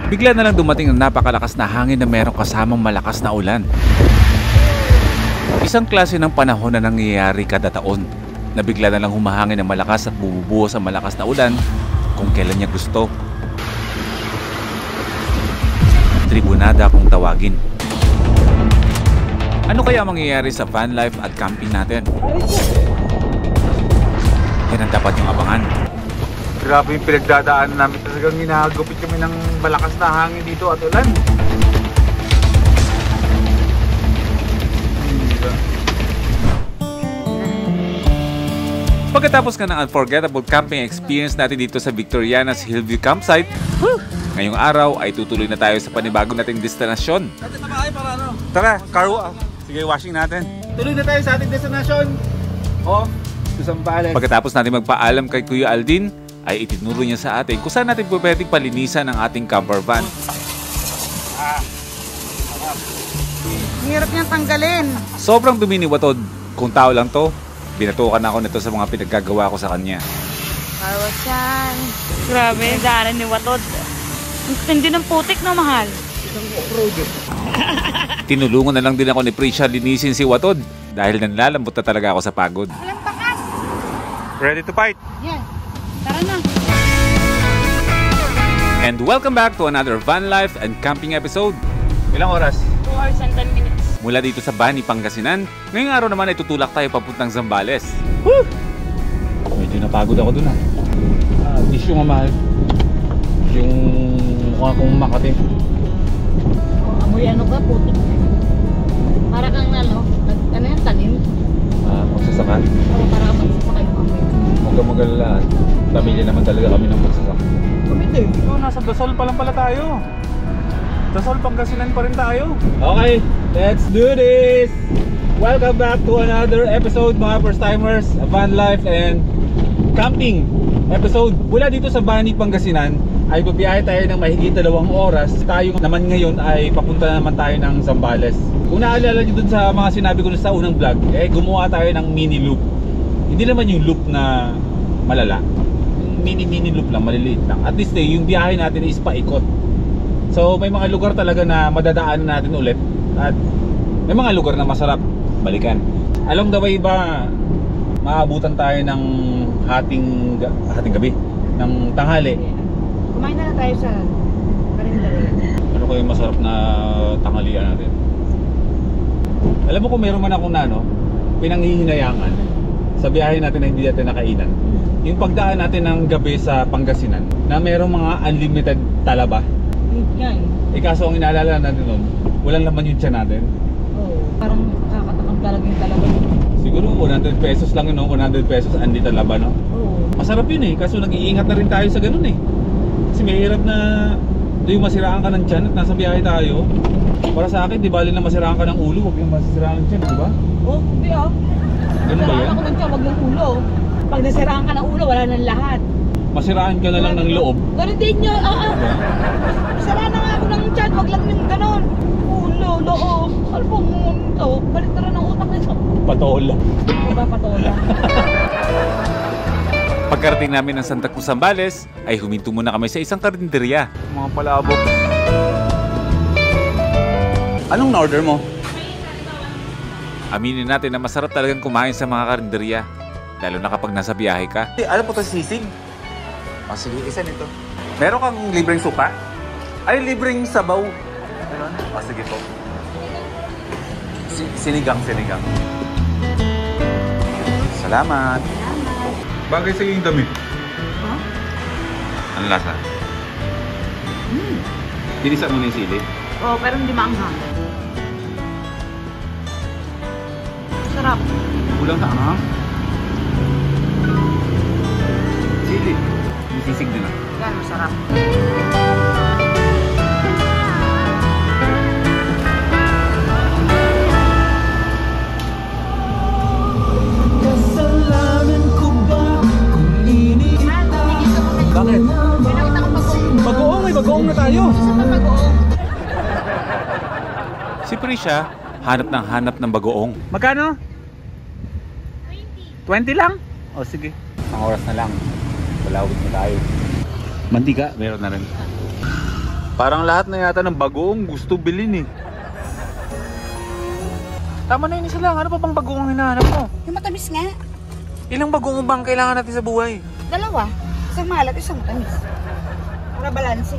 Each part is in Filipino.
Bigla na lang dumating ang napakalakas na hangin na merong kasamang malakas na ulan. Isang klase ng panahon na nangyayari kada taon, na bigla na lang humahangin ng malakas at bumubuhos ang malakas na ulan kung kailan niya gusto. Tribunada kung tawagin. Ano kaya mangyayari sa van life at camping natin? Yan ang dapat yung abangan. Grabe yung pinagdadaanan namin. Talagang hinahagupit kami ng malakas na hangin dito at ulan. Pagkatapos ka ng unforgettable camping experience natin dito sa Victorianas Hillview Campsite, ngayong araw ay tutuloy na tayo sa panibago nating destinasyon. Tara, car. Sige, washing natin. Tuloy na tayo sa ating destinasyon. Zambales. Pagkatapos natin magpaalam kay Kuya Aldin, ay itinuro niya sa atin kung saan natin pwedeng palinisan ang ating camper van. Ang hirap niyang tanggalin. Sobrang dumi ni Watod. Kung tao lang to, binatukan ako nito sa mga pinaggagawa ko sa kanya. Carwash yan. Grabe, daanan ni Watod. Hindi ng putik na mahal. Tinulungan na lang din ako ni Prisha linisin si Watod dahil nanlalambot na talaga ako sa pagod. Walang takas. Ready to fight? Yes. Tara na. And welcome back to another van life and camping episode. Ilang oras? 2 hours and 10 minutes. Mula dito sa Bani, Pangasinan, ngayong araw naman ay tutulak tayo papuntang Zambales. Woo! Medyo napagod ako dun tissue nga mahal. Yung mukha kong Makati. Amoy ano ka, putik. Para kang ano yan, tanim. Magsasaka? Oo, para kang magsasaka yung amoy. Huwag kang mag-alala. Pamilya naman talaga kami ng magsasaka. Kumite. Nasa Dasol pa lang pala tayo. Dasol, Pangasinan pa rin tayo. Okay, let's do this! Welcome back to another episode mga first timers, van life and camping episode. Mula dito sa Bani, Pangasinan ay babiyahe tayo ng mahigit 2 oras. Tayo naman ngayon ay papunta naman tayo ng Zambales. Kung naalala nyo dun sa mga sinabi ko sa unang vlog, gumawa tayo ng mini loop. Hindi naman yung loop na malala, mini loop lang, maliliit lang. At least yung biyahe natin is paikot. So may mga lugar talaga na madadaanan natin ulit. At may mga lugar na masarap balikan. Along the way ba, maabutan tayo ng hating gabi, ng tanghali. Kumain na tayo sa karinderya. Ano kayo masarap na tanghalian natin? Alam mo kung meron man akong pinanghihinayangan sa biyahe natin na hindi natin nakainan, yung pagdaan natin ng gabi sa Pangasinan na merong mga unlimited talaba. Kaso ang inaalala natin nun, walang laman yung tiyan natin. Oo, parang kakatakam talaga yung talaba. Siguro 100 pesos lang yun, 100 pesos andi talaba, no? Oo. Masarap yun kaso nag-iingat na rin tayo sa ganun Kasi may hirap na yung masiraan ka ng tiyan at nasa biyahe tayo. Para sa akin, di bali na masiraan ka ng ulo, huwag yung masiraan ng tiyan, di ba? Oo, hindi Ganun ba yan? Ako ng tiyan, wag ng ulo. Pag nasiraan ka ng ulo, wala nang lahat. Masiraan ka na lang ng loob. Ganun din yun, Siraan na nga ako ng tiyan, wag lang yung ganon. Ulo, loob. Ano po ito? Baliktara ng utak nito. Patola. Diba patola? Pagkarating namin ng Santa Cruz, Zambales, ay huminto muna kami sa isang karinderya. Mga palabok. Anong na-order mo? Aminin natin na masarap talagang kumain sa mga karinderya, lalo na kapag nasa biyahe ka. Ano po ito, sisig? Sige, isa nito. Meron kang libreng suka? Ay, libreng sabaw. Meron? Sige po. Sinigang. Salamat. Bagay sa'yo yung damit. Huh? Ano lasa? Tinisan mo na yung sili? Oo, pero hindi maanghang. Sarap. Kulang sa anghang? Sili. Sisig din Yan, masarap. Bakit? Bagoong, may bagoong na tayo. Si Prisha, hanap ng bagoong. Magkano? 20 lang? O sige. Ang oras na lang. Palawit na tayo. Mantika, meron na rin. Parang lahat na yata ng bagoong gusto bilhin eh. Tama na yun isa lang. Ano pa bang bagoong hinahanap mo? Yung matamis nga. Ilang bagoong bang kailangan natin sa buhay? 2. Isang malat, isang matamis. Para balanse.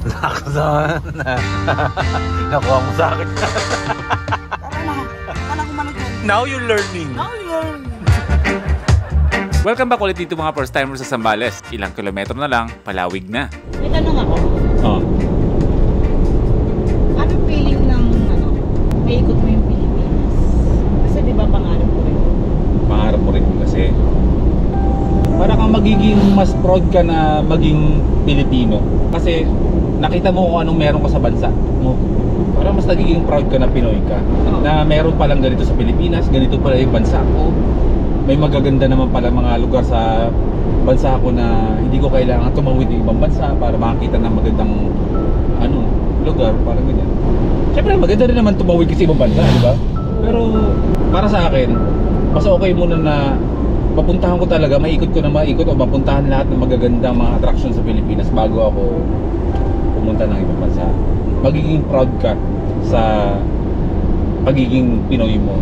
Nakasahan na. Nakuha mo sa akin. Tara na. Tara kumanod yun. Now you're learning. Welcome back ulit dito mga first timers sa Zambales. Ilang kilometro na lang, palawig na. May tanong ako. Oh. Anong feeling ng may ikot mo yung Pilipinas? Kasi di ba pangarap ko rin? Pangarap mo rin kasi. Para kang magiging mas proud ka na maging Pilipino. Kasi nakita mo kung anong meron ka sa bansa mo. Para mas nagiging proud ka na Pinoy ka. Oo. Na meron palang ganito sa Pilipinas, ganito pala yung bansa ko. May magaganda naman pala mga lugar sa bansa ko na hindi ko kailangan tumawid ng ibang bansa para makakita ng magandang lugar, parang ganyan. Siyempre maganda rin naman tumawid kasi ibang bansa, di ba? Pero para sa akin, mas okay muna na mapuntahan ko talaga, maikot ko na maikot o mapuntahan lahat ng magagandang mga attraction sa Pilipinas bago ako pumunta ng ibang bansa. Magiging proud ka sa pagiging Pinoy mo.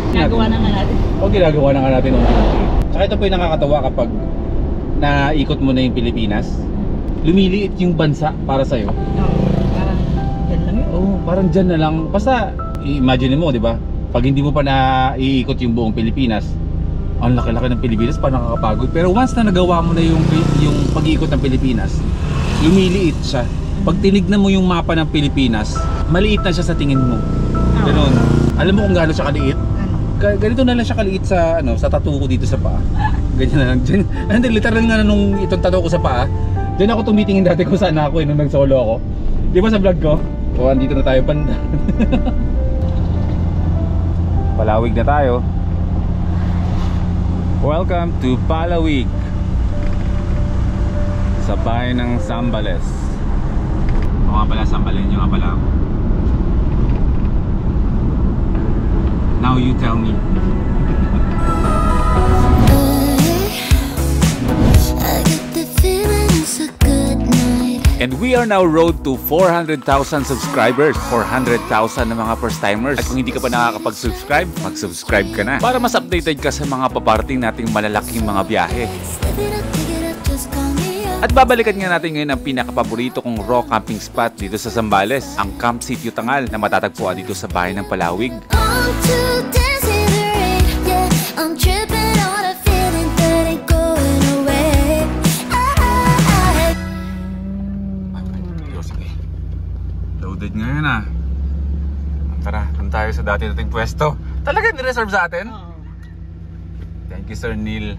Ginagawa na nga natin. O ginagawa na nga natin unti-unti. Tsaka ito po yung nakakatawa kapag naikot mo na yung Pilipinas, lumiliit yung bansa para sa'yo. Parang yan lang yun. Oo, parang dyan na lang. Basta, imagine mo, di ba? Pag hindi mo pa naiikot yung buong Pilipinas, ang laki-laki ng Pilipinas, parang nakakapagod. Pero once na nagawa mo na yung pag-iikot ng Pilipinas, lumiliit siya. Pag tinignan mo yung mapa ng Pilipinas, maliit na siya sa tingin mo. Ganun. Alam mo kung gaano siya kaliit? Ganito na lang siya kaliit sa sa tattoo ko dito sa paa. Ganyan na lang. Hindi, literal nga nung itong tattoo ko sa paa. Diyan ako tumitingin dati kung saan ako nung nag-solo ako. Di ba sa vlog ko? O, andito na tayo banda. Palawig na tayo. Welcome to Palawig, sa bayan ng Zambales. O nga pala, Zambaleño nga pala ako. Now you tell me. And we are now road to 400,000 subscribers. 400,000 na mga first timers. At kung hindi ka pa nakakapag-subscribe, mag-subscribe ka na para mas updated ka sa mga paparating nating malalaking mga biyahe. At babalikan nga natin ngayon ang pinakapaborito kong raw camping spot dito sa Zambales, ang Camp Sitio Tangal na matatagpuan dito sa bayan ng Palawig. Loaded ngayon ah. Tara, doon tayo sa dati nating pwesto. Talaga ni-reserve sa atin? Thank you, Sir Neil.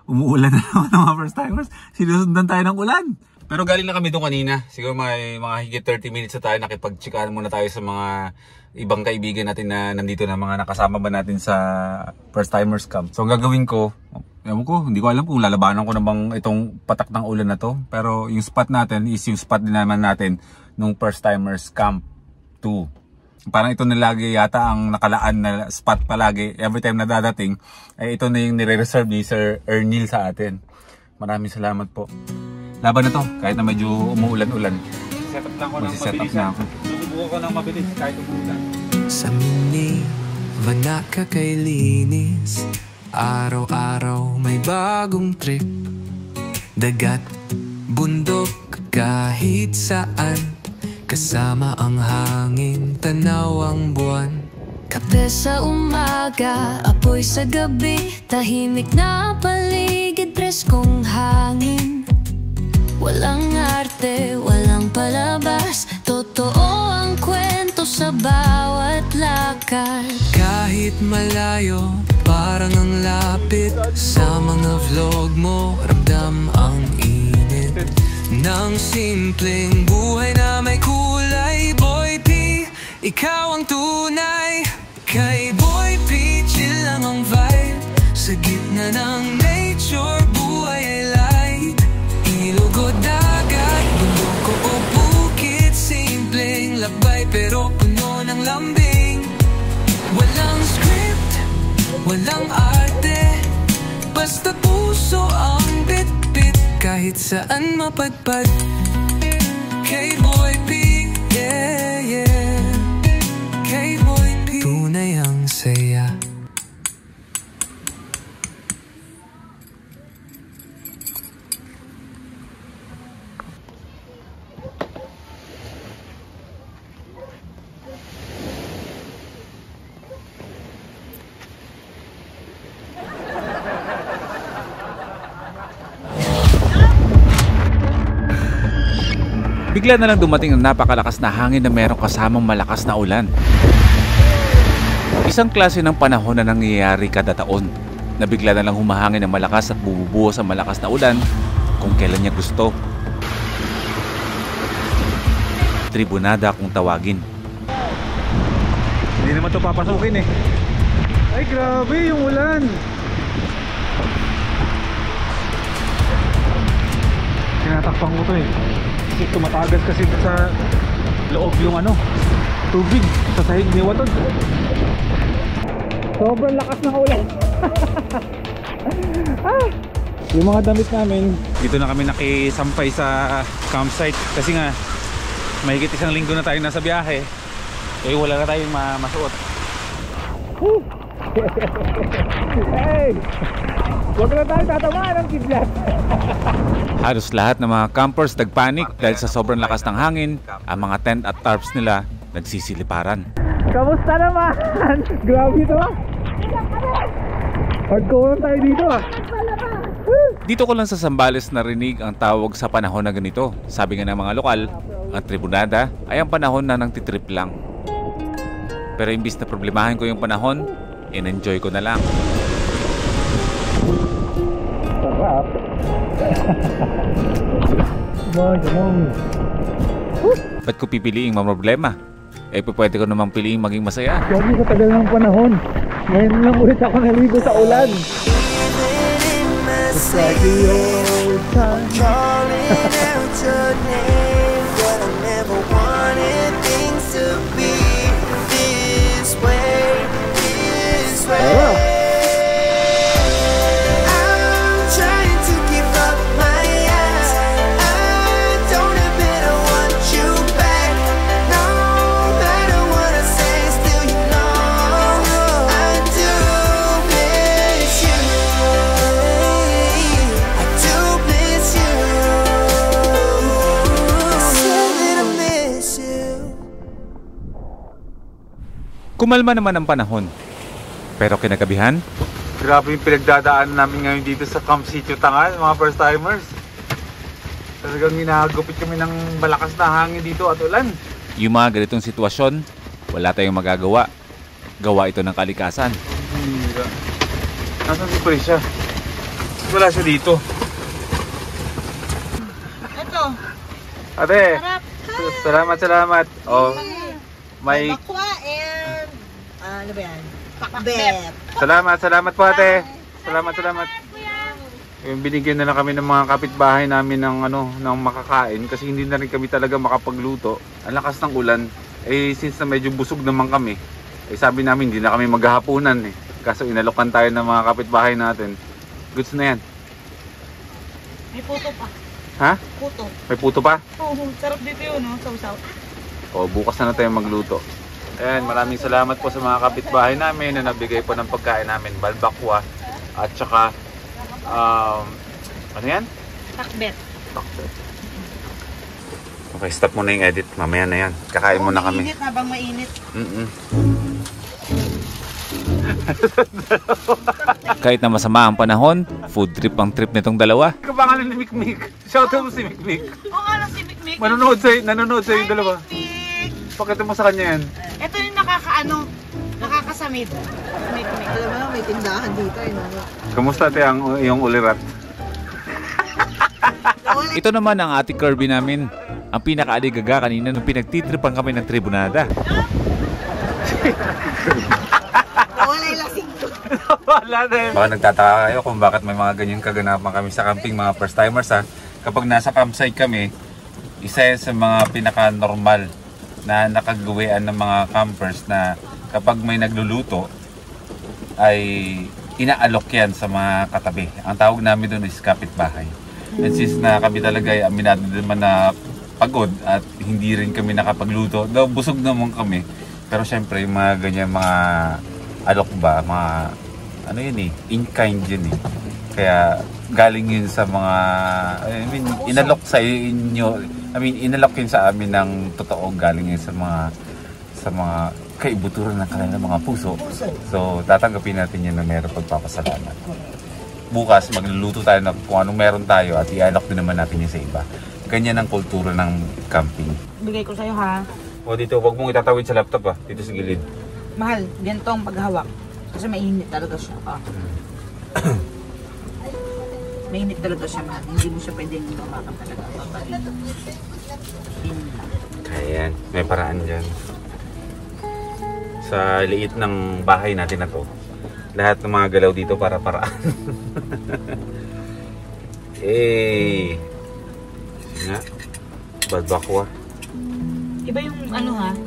Umuulan na naman ng mga first timers. Sinusundan tayo ng ulan. Pero galing na kami doon kanina. Siguro may mga higit 30 minutes na tayo. Nakipag-chikahan muna tayo sa mga ibang kaibigan natin na nandito na, mga nakasama ba natin sa first timers camp. So ang gagawin ko, hindi ko alam kung lalabanan ko na bang itong patak ng ulan na to. Pero yung spot natin is yung spot din naman natin nung first timers camp 2. Parang ito na lagi yata ang nakalaan na spot palagi. Every time na dadating, ay ito na yung nire-reserve ni Sir Ernil sa atin. Maraming salamat po. Laban na to, kahit na medyo umuulan-ulan. Set up lang ko ng Mag-set up mabilis. na ako. Susubukan ko ng mabilis kahit umuulan. Sa minivan na kakailinis, araw-araw may bagong trip. Dagat, bundok, kahit saan, kasama ang hangin, tanaw ang buwan. Kape sa umaga, apoy sa gabi, tahimik na paligid, preskong hangin. Walang arte, walang palabas, totoo ang kwento sa bawat lakad. Kahit malayo, parang ang lapit, sa mga vlog mo, ramdam ang init ng simpleng buhay na may kulay. Boy P, ikaw ang tunay. Kay Boy P, chill lang ang vibe. Sa gitna ng nature, buhay ay light. Ilog o dagat, bundok o bukid, simpleng labay pero puno ng lambing. Walang script, walang arte, basta puso ang bit-bit. Kahit saan mapadpad, K-Boy P, yeah, yeah. K-Boy P, tunay ang saya. Bigla na lang dumating ang napakalakas na hangin na merong kasamang malakas na ulan. Isang klase ng panahon na nangyayari kada taon, na bigla na lang humahangin ng malakas at bumubuhos ang malakas na ulan kung kailan niya gusto. Tribunada kung tawagin. Hindi naman ito papasukin eh. Ay grabe yung ulan. Tinatakpan ko to eh. Kasi tumatagas kasi sa loob yung tubig sa sahig ni Watod. Sobrang lakas ng ulan. Yung mga damit namin, dito na kami nakisampay sa campsite kasi nga mahigit isang linggo na tayo nasa biyahe, eh wala na tayong masuot. Hey! Huwag na tayo tatamaan ng kidlat. Halos lahat ng mga campers nagpanik dahil sa sobrang lakas ng hangin. Ang mga tent at tarps nila nagsisiliparan. Kamusta naman? Grabe ito ah. Hardcore tayo dito ah. Dito ko lang sa Zambales narinig ang tawag sa panahon na ganito. Sabi nga ng mga lokal, ang tribunada ay ang panahon na nangtitrip lang. Pero imbis na problemahin ko yung panahon, in-enjoy ko na lang. Sarap. Ba't ko pipiliing mamroblema? Eh pwede ko namang piliing maging masaya. Sabi sa tagal ng panahon, ngayon lang ulit ako naligo sa ulan. Kumalma naman ang panahon. Pero kinagabihan, grabe yung pinagdadaan namin ngayon dito sa Camp Sitio Tangal, mga first timers. Talagang hinahagupit kami ng malakas na hangin dito at ulan. Yung mga ganitong sitwasyon, wala tayong magagawa. Gawa ito ng kalikasan. Nasaan si Prisha? Wala siya dito. Ito. Ate, Sarap. salamat. Oh, may Bakwa and ano ba yan? Pakbet. Salamat po ate. Salamat. Yung binigyan na lang kami ng mga kapitbahay namin ng ng makakain kasi hindi na rin kami talaga makapagluto. Ang lakas ng ulan. Eh since na medyo busog naman kami, eh sabi namin hindi na kami maghahapunan eh. Kaso inalokan tayo ng mga kapitbahay natin. Goods na yan. May puto pa. Ha? Puto. May puto pa? Oo, sarap dito yun, no? Sausaw. O bukas na tayo magluto. Ayan, maraming salamat po sa mga kapitbahay namin na nabigay po ng pagkain namin. Balbakwa at saka ano yan? Pakbet. Okay, stop muna yung edit. Mamaya na yan. Kakain muna kami. Mainit habang mainit. Kahit na masama ang panahon, food trip ang trip nitong dalawa. Kapangalan ni Mikmik. Shoutout mo si Mikmik. Oo nga lang si Mikmik. Nanonood sa'yo yung dalawa. Pakita mo sa kanya yan. Ito yung nakakasamid. Mikmik. Alam mo, may tindahan dito. Kamusta ate ang iyong ulirat? Ito naman ang ate Kirby namin. Ang pinaka-aligaga kanina nung pinagtitripan kami ng tribunada. Wala yung lasing ko. Wala na yun. Baka nagtataka kayo kung bakit may mga ganyan kaganapan kami sa camping, mga first timers ha. Kapag nasa campsite kami, isa yan sa mga pinaka-normal na nakagawian ng mga campers na kapag may nagluluto ay inaalok yan sa mga katabi. Ang tawag namin doon is kapitbahay. And since na kami talaga ay aminado naman na pagod at hindi rin kami nakapagluto. Though busog naman kami. Pero syempre, yung mga ganyan, mga alok ba, mga ano yun in kind yun Kaya galing yun sa mga, inalok sa inyo, inalok yun sa amin ng totoo, galing yun sa mga kaibuturan ng kanilang mga puso. So, tatanggapin natin yun na meron pagpapasalamat. Bukas, magluluto tayo na kung anong meron tayo at i-alok din naman natin yun sa iba. Ganyan ang kultura ng camping. Bigay ko sa'yo ha. O dito, huwag mong itatawid sa laptop dito sa gilid. Mahal, ganito ang paghawak. Kasi mainit talaga siya. Mainit talaga siya, mahal. Hindi mo siya pwedeng mamakam talaga. Kaya yan, may paraan dyan. Sa liit ng bahay natin na to, lahat ng mga galaw dito para paraan. Eh, nga, balbakwa. Iba yung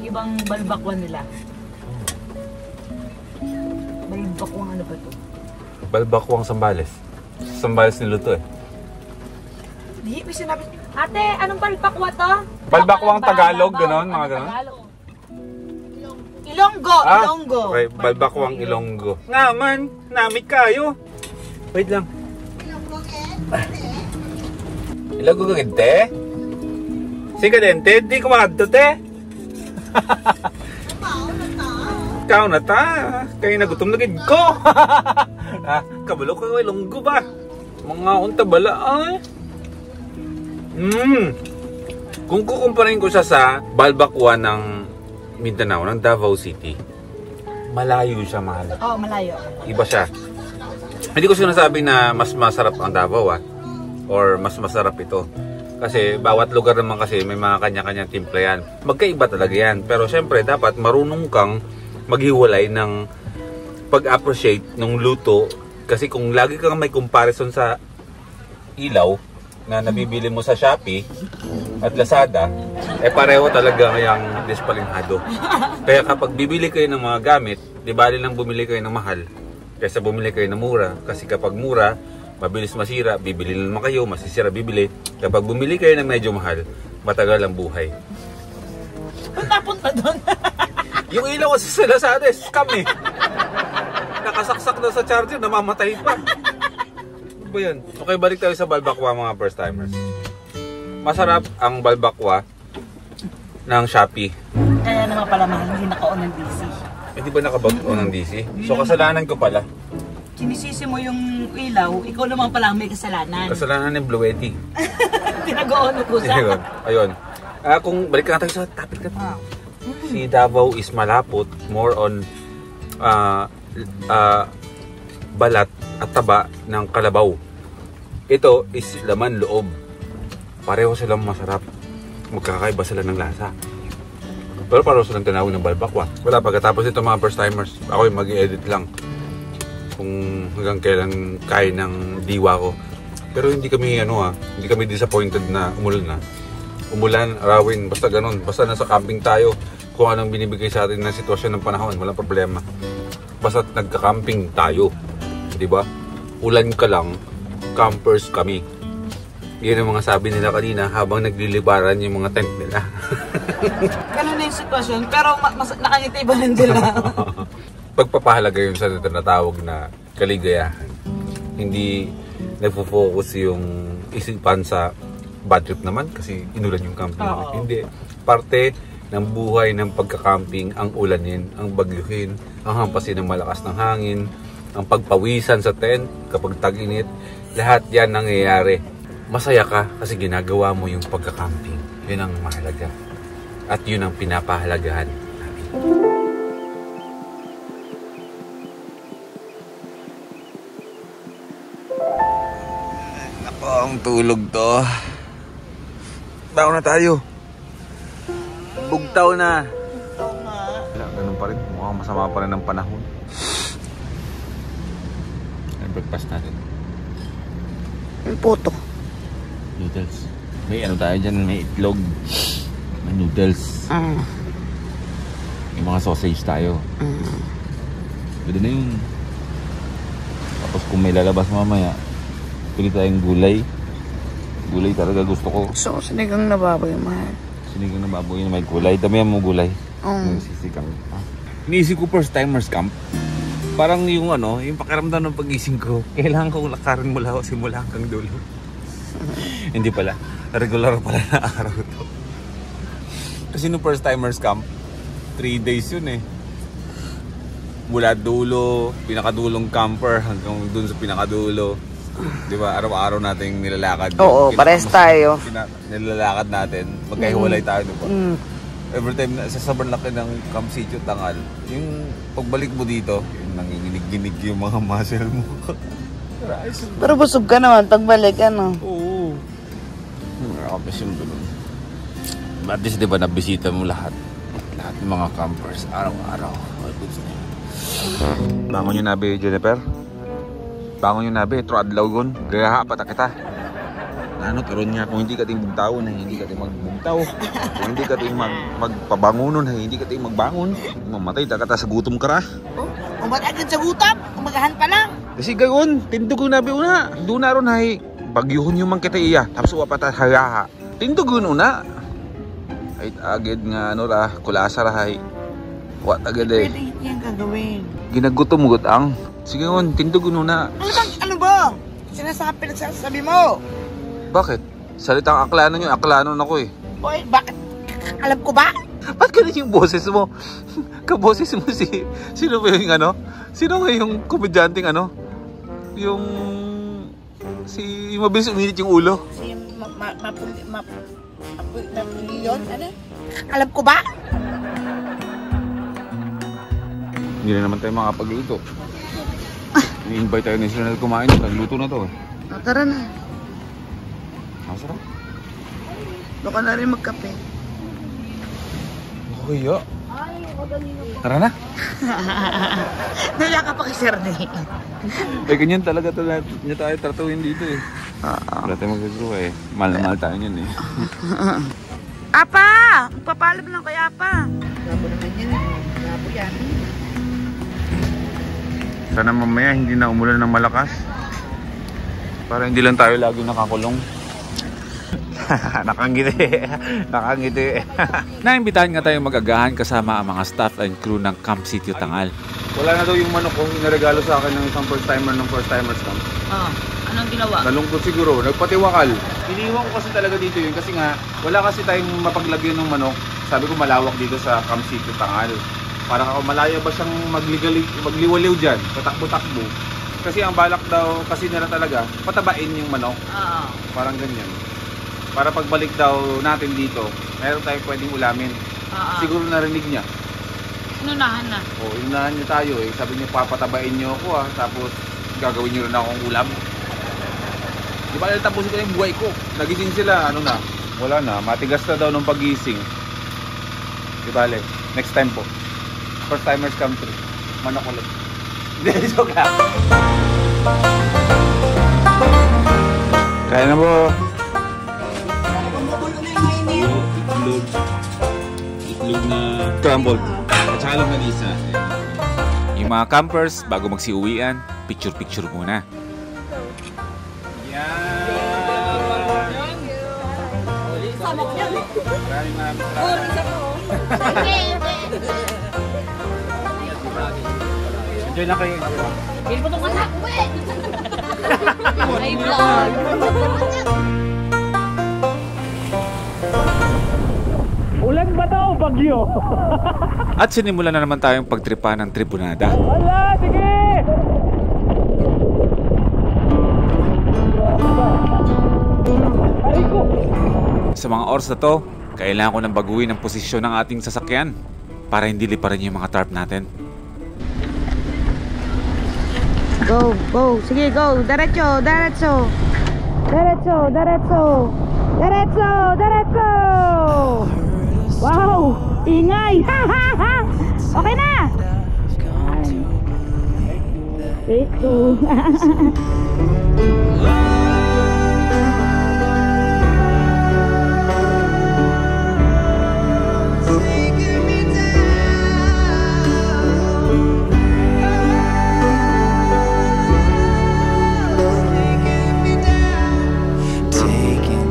ibang balbakwa nila. Balbakwang ano ba to? Balbakwang Sambales. Sambales niluto Di, may sinabi. Ate, anong balbakwa to? Balbakwang Tagalog, ganon, mga ganon. Ilonggo, Ilonggo. Okay, balbakwang Ilonggo. Nga man, namit kayo. Wait lang. Ilonggo kagente? Sige dente, di ko makadto te. Ikaw na ta. Kaya nagutom na gid ko. Kabalo ka Ilonggo ba? Mga unta bala ay. Kung kukumparin ko siya sa balbakwa ng Mindanao, ng Davao City, malayo siya, mahal. Oo, malayo. Iba siya. Hindi ko sinasabi na mas masarap ang Davao or mas masarap ito. Kasi bawat lugar naman kasi may mga kanya-kanyang timpla yan. Magkaiba talaga yan. Pero syempre dapat marunong kang maghiwalay ng pag-appreciate ng luto. Kasi kung lagi kang may comparison sa ilaw na nabibili mo sa Shopee at Lazada, pareho talaga ngayang dispalinghado. Kaya kapag bibili kayo ng mga gamit, di bali lang bumili kayo ng mahal kaysa bumili kayo ng mura. Kasi kapag mura, mabilis masira, bibili naman kayo, masisira bibili. Kapag bumili kayo ng medyo mahal, matagal ang buhay. Punta doon. Yung ilaw kasi sa Lazada, scam nakasaksak na sa charger, namamatay pa. Ano ba yan? Okay, balik tayo sa balbakwa, mga first timers. Masarap ang balbakwa ng Shopee. Kaya naman pala mahal, hindi naka-on ng DC. Hindi ba nakabag-on ng DC? So kasalanan ko pala. Sinisisi mo yung ilaw, ikaw naman pala may kasalanan. Kasalanan ng Bluetti. Tinago-on ko sa. Ayun. Kung balik na tayo sa topic na si Davao is malapot, more on balat at taba ng kalabaw. Ito is laman loob. Pareho silang masarap. Magkakaiba sila ng lasa. Pero pareho silang tinawag ng balbakwa. Wala, pagkatapos ito mga first timers, ako yung mag-edit lang kung hanggang kailan kaya ng diwa ko. Pero hindi kami hindi kami disappointed na umulan na. Umulan, arawin, basta ganun. Basta nasa camping tayo, kung anong binibigay sa atin ng sitwasyon ng panahon, walang problema. Basta nagka-camping tayo. Di ba? Ulan ka lang, campers kami. Yan ang mga sabi nila kanina habang naglilibaran yung mga tent nila. Ganun na yung sitwasyon, pero nakangiti ba lang sila? Pagpapahalaga yun sa tinatawag na kaligayahan. Hindi nagfo-focus yung isipan sa bad trip naman kasi inulan yung camping. Hindi. Parte ng buhay ng pagkakamping ang ulanin, ang bagyuhin, ang hampasin ng malakas ng hangin, ang pagpawisan sa tent kapag tag-init. Lahat yan nangyayari. Masaya ka kasi ginagawa mo yung pagkakamping. Yun ang mahalaga. At yun ang pinapahalagahan natin. Ako ang tulog to. Bago na tayo. Bugtaw na. Oo nga. Ganun pa rin. Mukhang masama pa rin ang panahon. Ang breakfast natin. Yung puto. Noodles. May ano tayo dyan, may itlog. May noodles. May mga sausage tayo. Pwede na yun. Tapos kung may lalabas mamaya, pwede tayong gulay. Gulay talaga gusto ko. So, sinigang na baboy, mahal. Sinigang na baboy na may gulay. Damihan mo gulay. Mm. Sisigang. Iniisip ko first timers camp. Parang yung ano, yung pakiramdam ng pagising ko, kailangan kong lakarin mula simula hanggang dulo. Hindi pala. Regular pala na araw to. Kasi no first timers camp, 3 days yun eh. Mula dulo, pinakadulong camper hanggang dun sa pinakadulo. Di ba? Araw-araw nating nilalakad. Oo, pares tayo. Nilalakad natin. Magkahiwalay tayo, di ba? Every time sa sobrang laki ng Camp Sitio Tangal, yung pagbalik mo dito, yung nanginginig-ginig yung mga muscle mo. Pero busog ka naman pagbalik, ano? Oo. Nakakapis yung ganun. At least, di ba, nabisita mo lahat. Lahat ng mga campers, araw-araw. Bangon yung nabi, Jennifer. Bangon yung nabi, tro adlaw gon. Gagahapat kita. Ano, karon nga, kung hindi ka ting bugtaw na hindi ka ting magbugtaw. Kung hindi ka ting magpabangonon, hindi ka ting magbangon. Mamatay, takata sa gutom ka ra. Oh, umatagad sa gutom, umagahan pa lang. Kasi gayon, tindog yung nabi una. Doon na ron hay, bagyuhon yung man kita iya. Tapos uwapata hayaha. Tindog yun una. Ay agad nga ano ra, kulasa ra hay. Wat agad eh. Pwede yan gagawin. Ginagutom mo gutang. Sige ngon, tindog yun una. Ano ba? Sinasabi mo. Bakit? Salitang aklanon yun, aklanon ako eh. Boy, bakit? Alam ko ba? Ba't ganun yung boses mo? Kaboses mo si... Sino ba yung ano? Sino ba yung komedyanteng ano? Yung... Yung mabilis uminit yung ulo? Si Napoleon, ano? Alam ko ba? Hindi na naman tayo makapagluto. I-invite tayo ni Sinal kumain. Nagluto na to eh. Tara na. Masarap. Baka na rin magkape. Kaya. Tara na. Naya ka pa kay Sir Ney. Eh ganyan talaga niya tayo tratuhin dito eh. Wala tayo magagawa eh. Mahal na mahal tayo yun eh. Apa! Magpapalab lang kay Apa. Labo naman yan eh. Labo yan. Sana mamaya hindi na umulan ng malakas. Para hindi lang tayo lagi nakakulong. Nakangiti. Nakangiti. Naimbitahan nga tayong mag-agahan kasama ang mga staff and crew ng Camp Sitio Tangal. Wala na daw yung manok kong inaregalo sa akin ng isang first timer ng first timers camp. Anong ginawa? Nalungkot siguro, nagpatiwakal. Iniwan ko kasi talaga dito yun kasi nga wala kasi tayong mapaglagyan ng manok. Sabi ko malawak dito sa Camp Sitio Tangal. Parang ako malaya ba siyang magliwaliw dyan, patakbo-takbo. Kasi ang balak daw kasi nila talaga patabain yung manok. Parang ganyan. Para pagbalik daw natin dito, meron tayong pwedeng ulamin. Siguro narinig niya. Inunahan na. O, inunahan niya tayo eh. Sabi niya, papatabain niyo ako tapos gagawin niyo rin akong ulam. Di ba, tapusin ko yung buhay ko. Nagising sila, ano na, wala na, matigas na daw nung pagising. Di ba, next time po. First timers come through. Manok ulit. Hindi, joke lang. Kaya na po. Itlog na crumbled at saka lang nag-isa. Yung mga campers bago magsiuwian, picture muna. Enjoy na kayo. Hindi mo itong anak ko eh. Ay vlog. Ulan ba to o bagyo? At sinimulan na naman tayong pagtripa ng tribunada. Wala, sige! Sa mga oras na to, kailangan ko nang baguhin ang posisyon ng ating sasakyan para hindi liparin yung mga tarp natin. Go, go. Sige, go. Diretso, diretso. Diretso, diretso. Diretso, diretso. Wow! Ingay! Ha, ha, ha! Okay na! Take two. Taking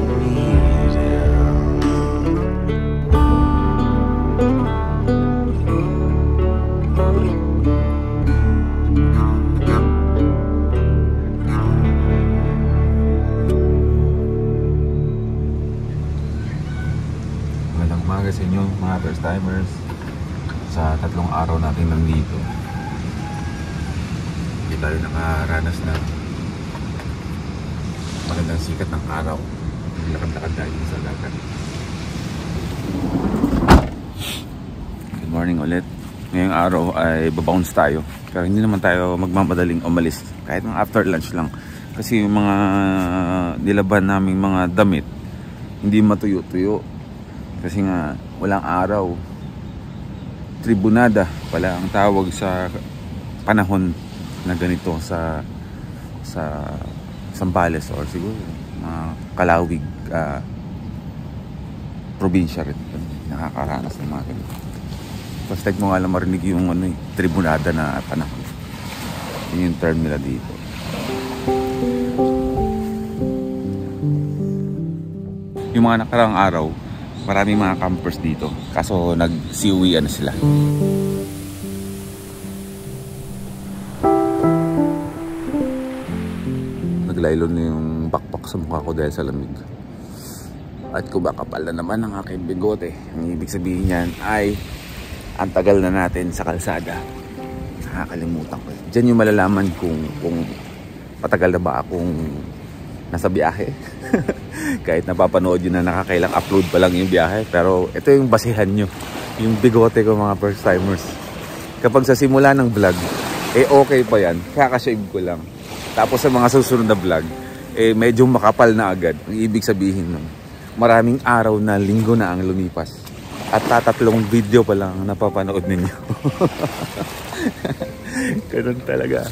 sa inyo mga first timers sa 3 araw natin nandito. Hindi tayo nakaranas ng magandang sikat ng araw. Lakad-lakad tayo sa dagat. Good morning ulit. Ngayong araw ay babounce tayo. Pero hindi naman tayo magmamadaling umalis. Kahit mga after lunch lang. Kasi yung mga nilaban naming mga damit hindi matuyo-tuyo. Kasi nga walang araw. Tribunada pala ang tawag sa panahon na ganito sa Zambales or siguro mga Kalawig probinsya rin. Nakakaranas ng mga ganito. First time mo nga lang marinig yung tribunada na panahon. Yun yung term nila dito. Yung mga nakarang araw, maraming mga campers dito. Kaso nag-siuwian na sila. Naglaylon na yung backpack sa mukha ko dahil sa lamig. At kung bakapal na naman ang aking bigote, ang ibig sabihin niyan ay ang tagal na natin sa kalsada. Nakakalimutan ko. Diyan yung malalaman kung matagal na ba akong nasa biyahe. Kahit napapanood yun na nakakailang upload pa lang yung biyahe. Pero ito yung basihan nyo. Yung bigote ko mga first timers. Kapag sa simula ng vlog, okay pa yan. Kakashave ko lang. Tapos sa mga susunod na vlog, medyo makapal na agad. Ang ibig sabihin nun, maraming araw na linggo na ang lumipas. At 3 video pa lang napapanood ninyo. Ganun talaga.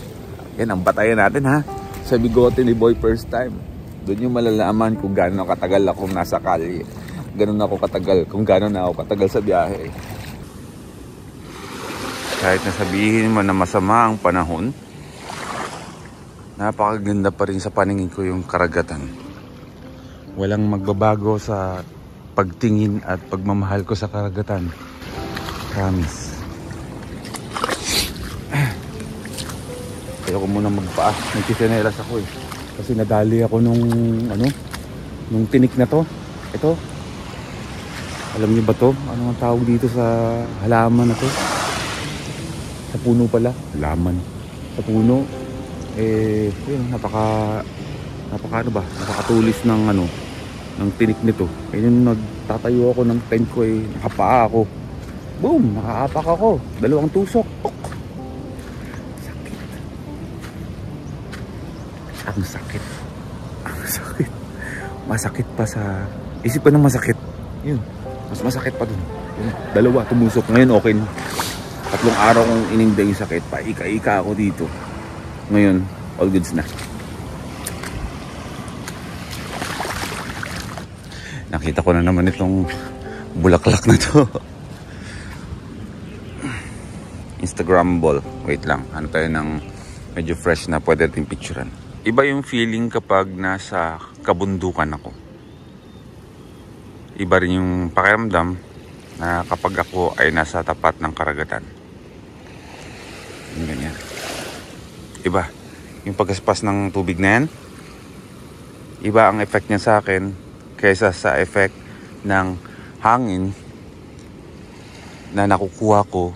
Yan ang batayan natin ha. Sa bigote ni Boy first time. Doon yung malalaman kung gaano katagal akong nasa kalye. Ganun ako katagal. Kung gaano na ako katagal sa biyahe. Kahit nasabihin mo na masama ang panahon, napakaganda pa rin sa paningin ko yung karagatan. Walang magbabago sa pagtingin at pagmamahal ko sa karagatan. Promise. Ayoko muna magpaa. Nagkisinelas ako eh. Kasi nadali ako nung tinik na to. Ito. Alam niyo ba to? Ano ang tawag dito sa halaman na to? Sa puno pala. Halaman. Sa puno. Yun, napakatulis ng tinik nito. Yun, nagtatayo ako ng tent ko nakapaa ako. Boom! Nakaapak ako. 2 tusok. Ang sakit. Masakit pa sa isip ko na masakit. Yun. Mas masakit pa dun. Yun. 2 tumusok. Ngayon okay na. 3 araw kong ininda yung sakit. Paika-ika ako dito. Ngayon, all goods na. Nakita ko na naman itong bulaklak na to. Instagram ball. Wait lang. Ano tayo ng medyo fresh na pwede natin picturean. Iba yung feeling kapag nasa kabundukan ako. Iba rin yung pakiramdam na kapag ako ay nasa tapat ng karagatan. Yung ganyan. Iba. Yung pagkaspas ng tubig na yan, iba ang effect niya sa akin kaysa sa effect ng hangin na nakukuha ko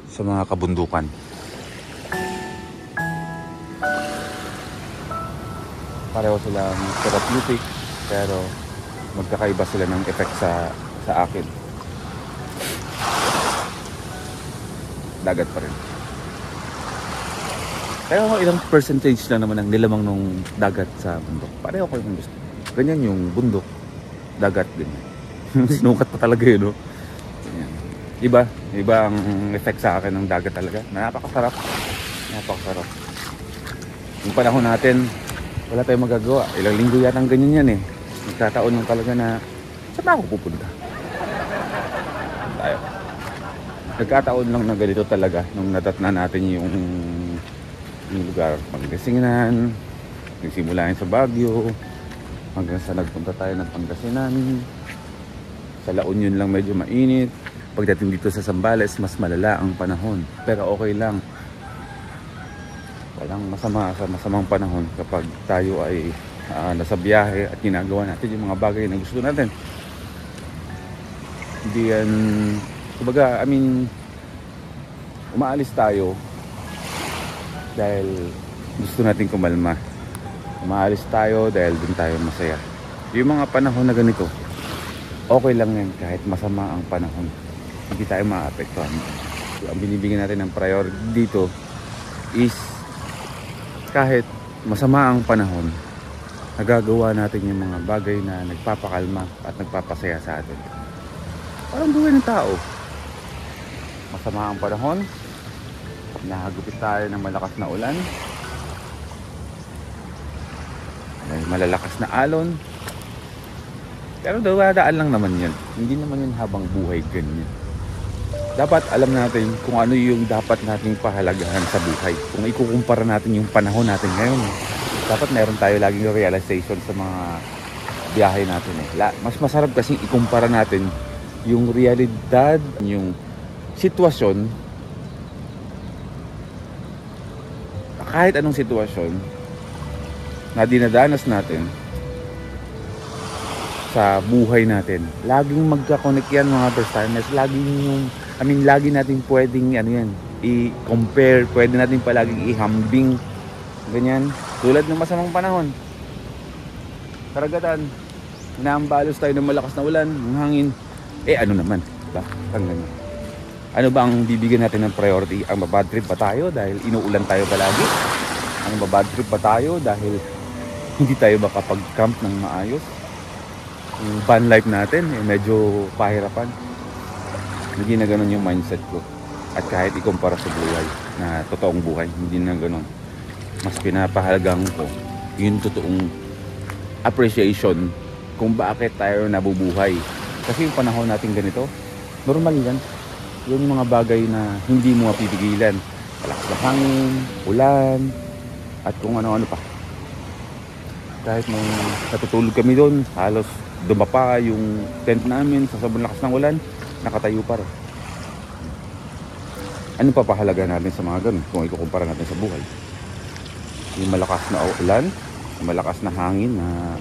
sa mga kabundukan. Pareho silang therapeutic pero magkakaiba sila ng effect sa akin. Dagat pa rin. Pero ilang percentage lang naman ang nilamang nung dagat sa bundok. Pareho ko yung gusto. Ganyan yung bundok, dagat ganyan. Sinukat pa talaga yun, no? Ganyan. Iba ang effect sa akin ng dagat talaga. Napakasarap. Yung panahon natin, wala tayong magagawa. Ilang linggo yata ang ganyan yan eh. Nagkataon lang talaga na saan ba ako pupunta? Tayo. Nagkataon lang na ganito talaga nung natatna natin yung lugar. Pangasinan, nagsimula sa Baguio, hanggang sa nagpunta tayo ng Pangasinan. Sa La Union lang medyo mainit. Pagdating dito sa Zambales, mas malala ang panahon. Pero okay lang. Walang masama sa masamang panahon kapag tayo ay nasa biyahe at ginagawa natin yung mga bagay na gusto natin. Hindi yan, kumbaga, umaalis tayo dahil gusto natin kumalma. Umaalis tayo dahil dun tayo masaya. Yung mga panahon na ganito, okay lang yan kahit masama ang panahon. Hindi tayo maapektuhan. Ang binibigyan natin ng priority dito is kahit masama ang panahon, nagagawa natin yung mga bagay na nagpapakalma at nagpapasaya sa atin. Parang buhay ng tao. Masama ang panahon, nahagupit tayo ng malakas na ulan, may malalakas na alon, pero dadaan lang naman yan. Hindi naman yun habang buhay ganyan. Dapat alam natin kung ano yung dapat nating pahalagahan sa buhay. Kung ikukumpara natin yung panahon natin ngayon, dapat meron tayo laging realization sa mga biyahe natin eh. Mas masarap kasing ikumpara natin yung realidad, yung sitwasyon, kahit anong sitwasyon na dinadanas natin sa buhay natin. Laging magka-connect yan mga first timers. Lagi natin pwedeng i-compare, pwede natin palaging ihambing ganyan. Tulad ng masamang panahon, karagatan, inaambalos tayo ng malakas na ulan, ng hangin. Ano naman, diba? Ano ba ang bibigyan natin ng priority? Ang mabad trip ba tayo dahil inuulan tayo palagi? Ang mabad trip ba tayo dahil hindi tayo makapag-camp ng maayos? Yung van life natin medyo pahirapan. Hindi na ganun yung mindset ko. At kahit ikumpara sa buhay na totoong buhay, hindi na ganun. Mas pinapahalagang ko yung totoong appreciation kung bakit tayo nabubuhay. Kasi yung panahon natin ganito, normal yan. Yung mga bagay na hindi mo mapipigilan. Malakas na hangin, ulan, at kung ano-ano pa. Kahit may natutulog kami doon, halos dumapa yung tent namin sa sobrang lakas ng ulan, nakatayo pa rin. Ano pa pahalaga natin sa mga ganun kung ikukumpara natin sa buhay? Yung malakas na ulan, yung malakas na hangin na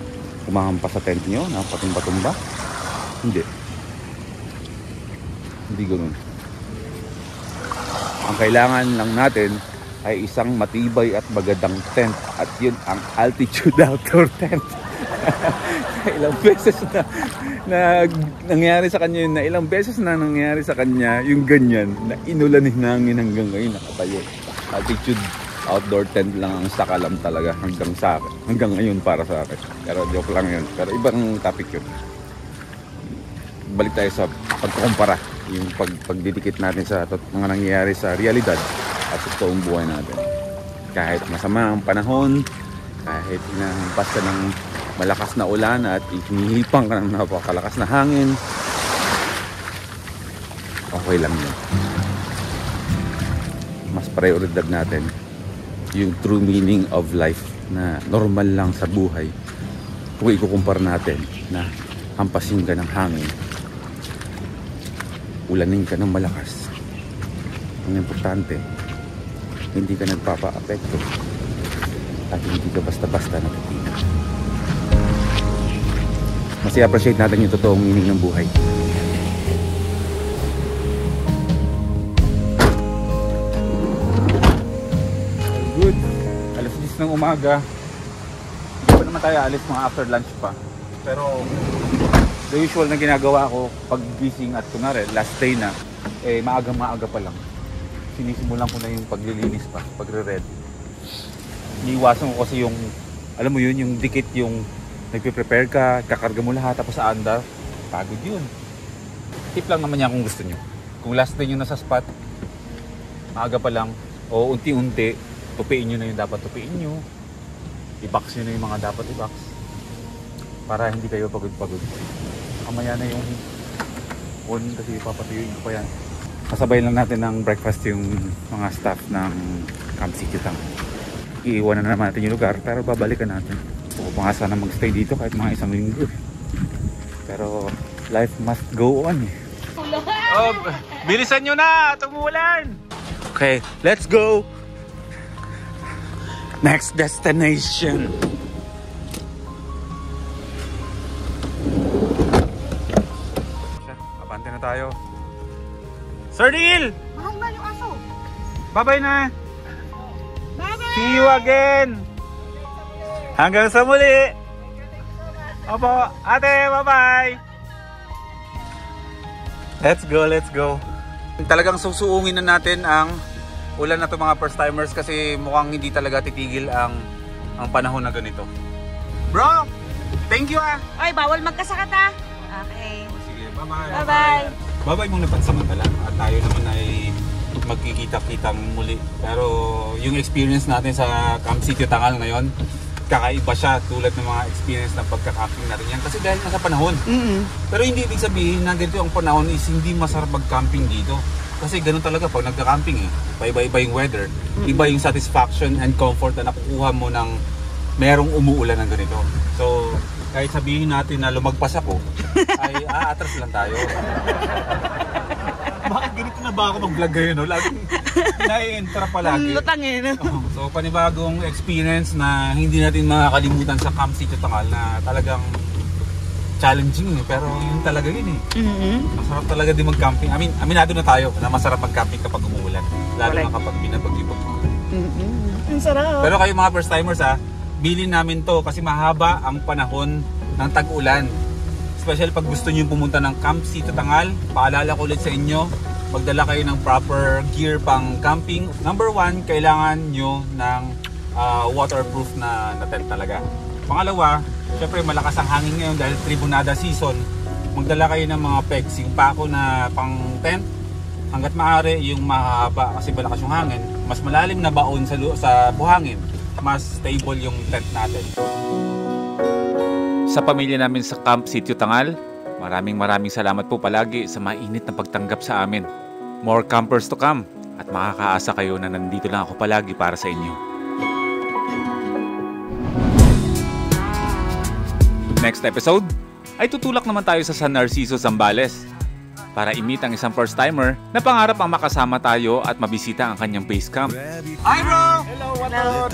kumahampas sa tent nyo, na patumba-tumba? Hindi. Hindi ganun. Ang kailangan lang natin ay isang matibay at magandang tent, at yun ang altitude outdoor tent. Ilang beses na nangyari sa kanya yun, na ilang beses na nangyari sa kanya yung ganyan, na inulan ng hangin hanggang ngayon nakatayo. Altitude outdoor tent lang ang sakalam talaga hanggang sa akin, hanggang ngayon para sa akin. Pero joke lang yun, pero ibang topic yun. Balik tayo sa pagkukumpara, yung pagdidikit natin sa mga nangyayari sa realidad at sa totoong buhay natin. Kahit masama ang panahon, kahit inahampas ka ng malakas na ulan at hinihipang ka ng napakalakas na hangin, okay lang yun. Mas prioridad natin yung true meaning of life na normal lang sa buhay. Kung ikukumpara natin na hampasin ka ng hangin, ulanin ka ng malakas, ang importante, hindi ka nagpapa-apekto at hindi ka basta-basta natitinag. Mas i-appreciate natin yung totoong meaning ng buhay. Good. Alas 10 ng umaga. Hindi pa naman tayo alis, mga after lunch pa. Pero the usual na ginagawa ko pag gising at kunwari last day na, maaga pa lang. Sinisimulan ko na yung paglilinis pa, pagre-ready. Iniiwasan ko kasi yung, alam mo yun, yung dikit, yung nagpe-prepare ka, kakarga mo lahat, tapos sa andar, pagod yun. Tip lang naman yan kung gusto nyo. Kung last day nyo nasa spot, maaga pa lang, o unti-unti, tupiin nyo na yung dapat tupiin nyo, i-box nyo na yung mga dapat i-box, para hindi kayo pagod-pagod. Kamaya na yung on kasi papatuyuin ko pa yan. Kasabay lang natin ng breakfast yung mga staff ng Camp City Town. Iiwanan na naman natin yung lugar, pero babalikan natin. Huwag pa nga sana magstay dito kahit mga isang linggo. Pero life must go on eh. Oh, bilisan nyo na! Tumulan! Okay, let's go! Next destination! Abante na tayo. Sir Neil! Mahal yung aso. Bye-bye na! Bye-bye! See you again! Hanggang sa muli! Opo, ate, bye-bye! Let's go, let's go! Talagang susuungin na natin ang ulan na to mga first timers kasi mukhang hindi talaga titigil ang panahon na ganito. Bro! Thank you ah! Ay, bawal magkasakit ah. Okay. Sige, bye-bye! Bye-bye! Bye-bye muna pansamantala at tayo naman ay magkikita-kitang muli. Pero yung experience natin sa Camp Sitio Tangal ngayon, kakaiba siya tulad ng mga experience ng pagka-camping natin yan. Kasi dahil nasa panahon. Pero hindi ibig sabihin na ganito ang panahon is hindi masarap mag-camping dito. Kasi ganun talaga pag nagka-camping eh. Iba-iba yung weather. Iba yung satisfaction and comfort na nakukuha mo ng merong umuulan ng ganito. So, kahit sabihin natin na lumagpas ako, ay aatras lang tayo. Bakit ganito na ba ako mag-vlog ngayon? No? Laging nai-entra palagi. Lutang eh. No? So, panibagong experience na hindi natin makakalimutan sa Camp Sitio Tangal na talagang challenging eh. Pero yun talaga yun eh. Masarap talaga din mag-camping. Aminado na tayo na masarap mag-camping kapag umuulan. Lalo na kapag binabag-ibag. Ang sarap. Pero kayo mga first timers ha, bilhin namin to kasi mahaba ang panahon ng tag-ulan. Especially pag gusto niyo pumunta ng Camp Sitio Tangal, paalala ko ulit sa inyo, magdala kayo ng proper gear pang camping. Number 1, kailangan nyo ng waterproof na tent talaga. Pangalawa, syempre malakas ang hangin ngayon dahil tribunada season. Magdala kayo ng mga pegs, yung pako na pang tent. Hanggat maaari yung mahaba kasi malakas yung hangin. Mas malalim na baon sa buhangin, mas stable yung tent natin. Sa pamilya namin sa Camp Sitio Tangal, maraming salamat po palagi sa mainit na pagtanggap sa amin. More campers to come at makakaasa kayo na nandito lang ako palagi para sa inyo. Next episode ay tutulak naman tayo sa San Narciso, Zambales para i-meet ang isang first timer na pangarap ang makasama tayo at mabisita ang kanyang base camp. Hi bro! Hello, what up?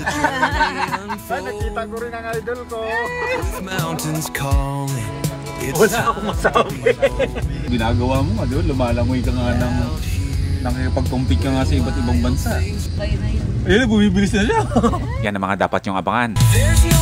Nakita ko rin ang idol ko. Mountains calling. Wala akong masabi. Ginagawa mo nga doon, lumalangoy ka nga ng nakikipag-compete ka nga sa iba't ibang bansa. Ayun, bumibilis na siya. Yan ang mga dapat yung abangan. There's no